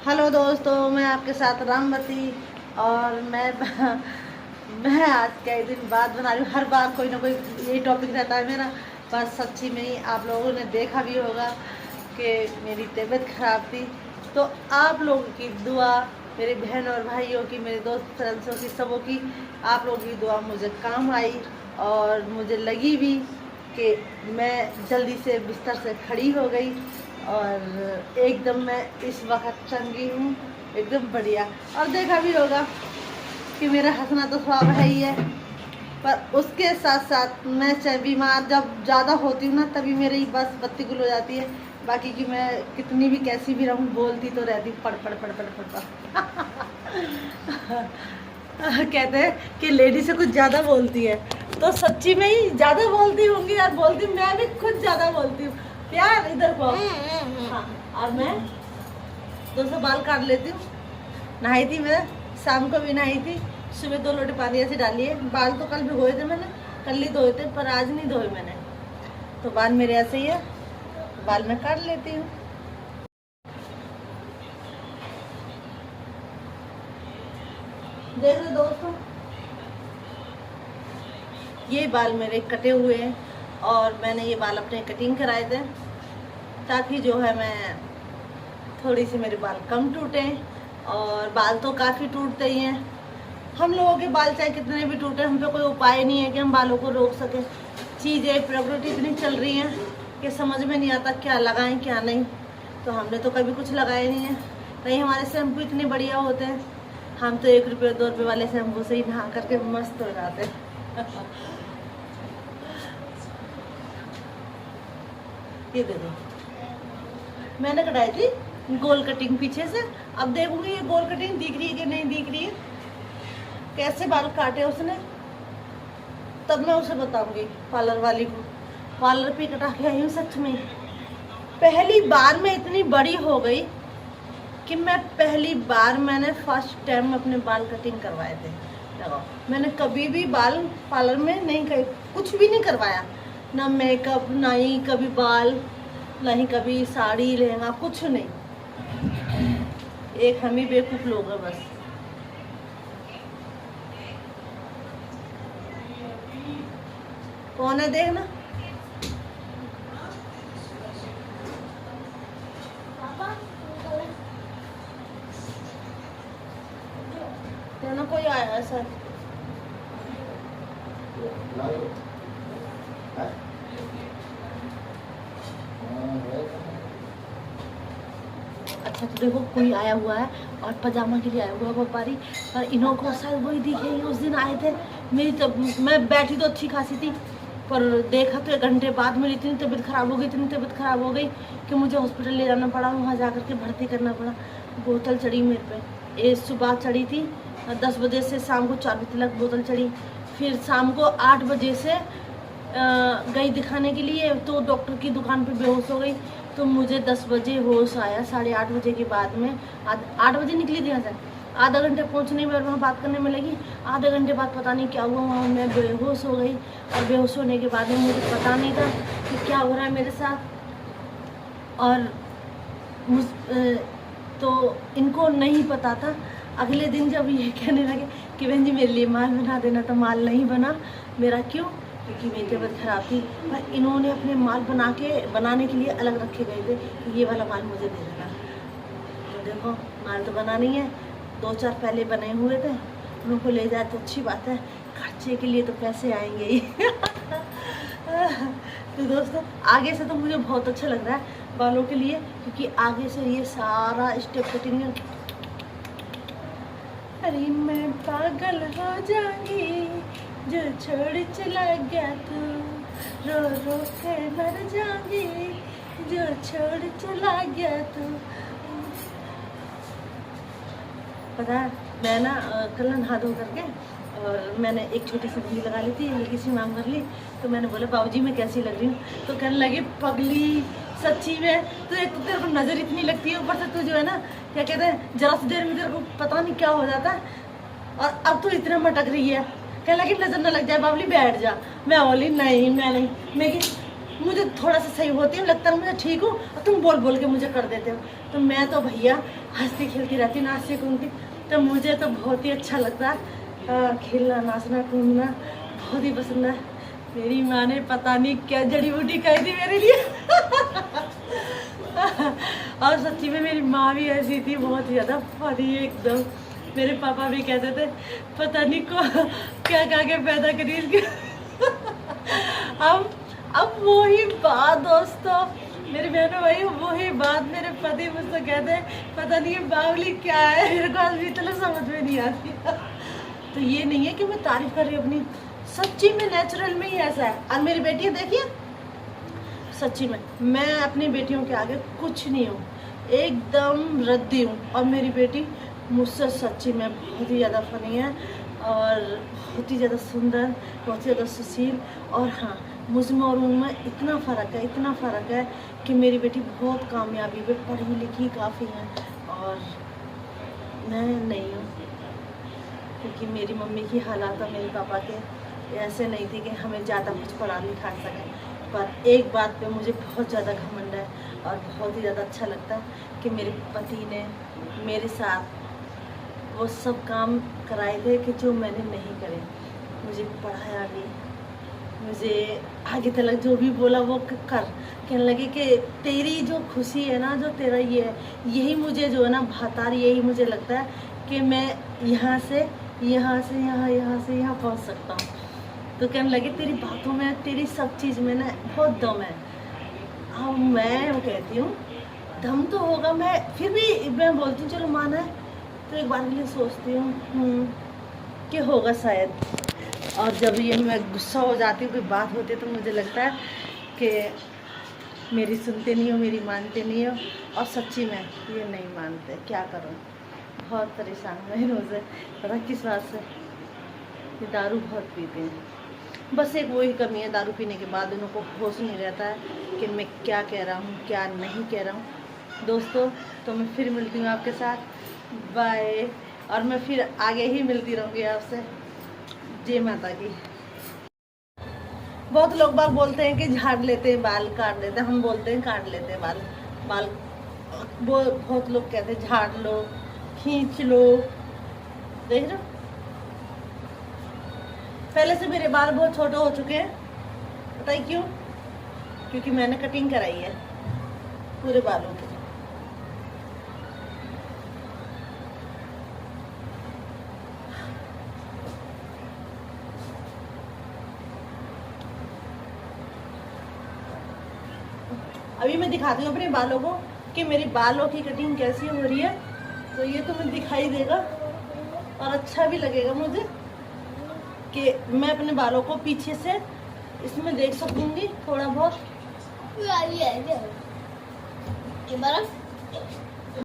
Hello दोस्तों, मैं आपके साथ रामवती। और मैं आज कई दिन बाद बना रही हूँ। हर बार कोई ना कोई यही टॉपिक रहता है मेरा। बस सच्ची में ही आप लोगों ने देखा भी होगा कि मेरी तबीयत ख़राब थी, तो आप लोगों की दुआ, मेरे बहन और भाइयों की, मेरे दोस्त फ्रेंड्सों की, सबों की, आप लोगों की दुआ मुझे काम आई। और मुझे लगी भी कि मैं जल्दी से बिस्तर से खड़ी हो गई और एकदम मैं इस वक्त चंगी हूँ, एकदम बढ़िया। और देखा भी होगा कि मेरा हंसना तो स्वभाव है ही है, पर उसके साथ साथ मैं चाहे बीमार जब ज़्यादा होती हूँ ना, तभी मेरी बस बत्ती गुल हो जाती है। बाकी की मैं कितनी भी कैसी भी रहूँ, बोलती तो रहती पड़ पड़ पड़ पड़ पड़ पड़। कहते हैं कि लेडी से कुछ ज़्यादा बोलती है, तो सच्ची में ही ज़्यादा बोलती होंगी यार। बोलती मैं भी खुद ज़्यादा बोलती हूँ यार। इधर को हाँ। और मैं 200 बाल काट लेती हूँ। नहाई थी मैं, शाम को भी नहाई थी। सुबह 2 लोटे पानी ऐसे डालिए। बाल तो कल भिगोए थे मैंने, कल ही धोए थे, पर आज नहीं धोए मैंने। तो बाल मेरे ऐसे ही है, बाल मैं काट लेती हूँ। देख रहे दोस्तों, ये बाल मेरे कटे हुए हैं और मैंने ये बाल अपने कटिंग कराए थे, ताकि जो है मैं थोड़ी सी मेरे बाल कम टूटे। और बाल तो काफ़ी टूटते ही हैं। हम लोगों के बाल चाहे कितने भी टूटे, हम पे कोई उपाय नहीं है कि हम बालों को रोक सकें। चीज़ें प्रकृति इतनी चल रही हैं कि समझ में नहीं आता क्या लगाएं क्या नहीं। तो हमने तो कभी कुछ लगाया नहीं है। नहीं, हमारे शैम्पू इतने बढ़िया होते हैं, हम तो 1 रुपये 2 रुपये वाले शैम्पू से ही नहा करके मस्त हो जाते हैं। ये देखो, मैंने कटाई थी गोल कटिंग पीछे से। अब देखूंगी ये गोल कटिंग दिख रही है कि नहीं दिख रही है, कैसे बाल काटे उसने, तब मैं उसे बताऊंगी पार्लर वाली को। पार्लर पे कटा के आई हूँ सच में। पहली बार मैं इतनी बड़ी हो गई कि मैंने फर्स्ट टाइम अपने बाल कटिंग करवाए थे। लगाओ, मैंने कभी भी बाल पार्लर में नहीं, कुछ भी नहीं करवाया, ना मेकअप, ना ही कभी बाल, ना ही कभी साड़ी लहंगा, कुछ नहीं। एक हम ही बेवकूफ़ लोग हैं बस। कौन है देखना। ना कोई आया है सर। अच्छा, तो देखो कोई आया हुआ है और पजामा के लिए आया हुआ है व्यापारी। और इन्हों को शायद वही दिखे, उस दिन आए थे। मेरी तब मैं बैठी तो अच्छी खासी थी, पर देखा तो 1 घंटे बाद मेरी इतनी तबीयत ख़राब हो गई, इतनी तबीयत ख़राब हो गई कि मुझे हॉस्पिटल ले जाना पड़ा। वहाँ जा कर के भर्ती करना पड़ा। बोतल चढ़ी मेरे पे। ये सुबह चढ़ी थी 10 बजे से शाम को 4 बजे तक बोतल चढ़ी। फिर शाम को 8 बजे से गई दिखाने के लिए, तो डॉक्टर की दुकान पे बेहोश हो गई। तो मुझे 10 बजे होश आया, 8:30 बजे के बाद में। 8 बजे निकली थी यहाँ से। आधा घंटे पहुँचने में और वहाँ बात करने में लगी। आधे घंटे बाद पता नहीं क्या हुआ, वहाँ मैं बेहोश हो गई। और बेहोश होने के बाद में मुझे पता नहीं था कि क्या हो रहा है मेरे साथ। और तो इनको नहीं पता था। अगले दिन जब ये कहने लगे कि बहन जी मेरे लिए माल बना देना, तो माल नहीं बना मेरा। क्यों? क्योंकि मेरी तबीयत ख़राब थी। पर इन्होंने अपने माल बनाने के लिए अलग रखे गए थे कि ये वाला माल मुझे दे देना। तो देखो, माल तो बना नहीं है। 2-4 पहले बने हुए थे, उनको ले जाए तो अच्छी बात है, खर्चे के लिए तो पैसे आएंगे ही। तो दोस्तों, आगे से तो मुझे बहुत अच्छा लग रहा है बालों के लिए, क्योंकि आगे से ये सारा स्टेप कटिंग। अरे मैं पागल हो जाऊंगी जो छोड़ चला गया तू, रो रो के मर जाऊंगी जो छोड़ चला गया तू। पता है, मैं ना कल नहा धो करके और मैंने एक छोटी सी बिंदी लगा ली थी, हल्की सी मांग कर ली। तो मैंने बोला बाबूजी मैं कैसी लग रही हूँ? तो कहने लगे पगली सच्ची में तो एक तो तेरे को नज़र इतनी लगती है, ऊपर से तू जो है ना, क्या कहते हैं, जरा सी देर में तेरे को पता नहीं क्या हो जाता है, और अब तो इतना मटक रही है। कहने लगी नज़र न लग जाए बाबली, बैठ जा। मैं बोली नहीं, मैं नहीं। मैं कि मुझे थोड़ा सा सही होती है, लगता है मुझे ठीक हूँ, और तुम बोल बोल के मुझे कर देते हो। तो मैं तो भैया हंसती खेलती रहती, नाचती कूदती, तो मुझे तो बहुत ही अच्छा लगता है खेलना, नाचना, कूदना बहुत ही पसंद है। मेरी माँ ने पता नहीं क्या जड़ी बूटी कही थी मेरे लिए और सच्ची में मेरी माँ भी ऐसी थी, बहुत ही ज़्यादा फनी एकदम। मेरे पापा भी कहते थे पता नहीं को क्या कहा के पैदा करी अब वही बात दोस्तों, मेरी बहनों भाई, वही बात मेरे पति मुझसे कहते हैं पता नहीं बावली क्या है, मेरे को अभी तक समझ में नहीं आती। तो ये नहीं है कि मैं तारीफ कर रही हूँ अपनी, सच्ची में नेचुरल में ही ऐसा है। और मेरी बेटी देखिए, सच्ची में मैं अपनी बेटियों के आगे कुछ नहीं हूँ, एकदम रद्दी हूँ। और मेरी बेटी मुझसे सच्ची में बहुत ही ज़्यादा फनी है और बहुत ही ज़्यादा सुंदर, बहुत ही ज़्यादा सुशील। और हाँ, मुझ में और उनमें इतना फ़र्क है, इतना फ़र्क है कि मेरी बेटी बहुत कामयाबी पे पढ़ी लिखी काफ़ी है और मैं नहीं हूँ, क्योंकि मेरी मम्मी की हालात और मेरे पापा के ऐसे नहीं थे कि हमें ज़्यादा कुछ पढ़ा लिखा सकें। पर एक बात पे मुझे बहुत ज़्यादा घमंड है और बहुत ही ज़्यादा अच्छा लगता है कि मेरे पति ने मेरे साथ वो सब काम कराए थे कि जो मैंने नहीं करे। मुझे पढ़ाया भी, मुझे आगे तक जो भी बोला वो कर, कहने लगे कि तेरी जो खुशी है ना, जो तेरा ये है, यही मुझे जो है ना भाता, यही मुझे लगता है कि मैं यहाँ से यहाँ से यहाँ पहुँच सकता हूँ। तो कहने लगे तेरी बातों में, तेरी सब चीज़ में ना बहुत दम है। अब मैं वो कहती हूँ दम तो होगा, मैं फिर भी मैं बोलती हूँ चलो माना है, तो एक बार के लिए सोचती हूँ कि होगा शायद। और जब ये मैं गुस्सा हो जाती हूँ, कोई बात होती है, तो मुझे लगता है कि मेरी सुनते नहीं हो, मेरी मानते नहीं हो। और सच्ची में ये नहीं मानते, क्या करूँ, बहुत परेशान हूँ मैं इनसे, पता किस बात से, ये दारू बहुत पीते हैं। बस एक वही कमी है, दारू पीने के बाद उनको होश नहीं रहता है कि मैं क्या कह रहा हूँ, क्या नहीं कह रहा हूँ। दोस्तों, तो मैं फिर मिलती हूँ आपके साथ, बाय। और मैं फिर आगे ही मिलती रहूँगी आपसे। जय माता की। बहुत लोग बाग बोलते हैं कि झाड़ लेते हैं बाल, काट लेते हैं, हम बोलते हैं काट लेते हैं बाल। बहुत लोग कहते हैं झाड़ लो, खींच लो। देख रहे हो, पहले से मेरे बाल बहुत छोटे हो चुके हैं, पता है क्यों? क्योंकि मैंने कटिंग कराई है पूरे बालों की। अभी मैं दिखाती हूँ अपने बालों को कि मेरी बालों की कटिंग कैसी हो रही है, तो ये तुम्हें दिखाई देगा और अच्छा भी लगेगा मुझे कि मैं अपने बालों को पीछे से इसमें देख सकूंगी थोड़ा बहुत।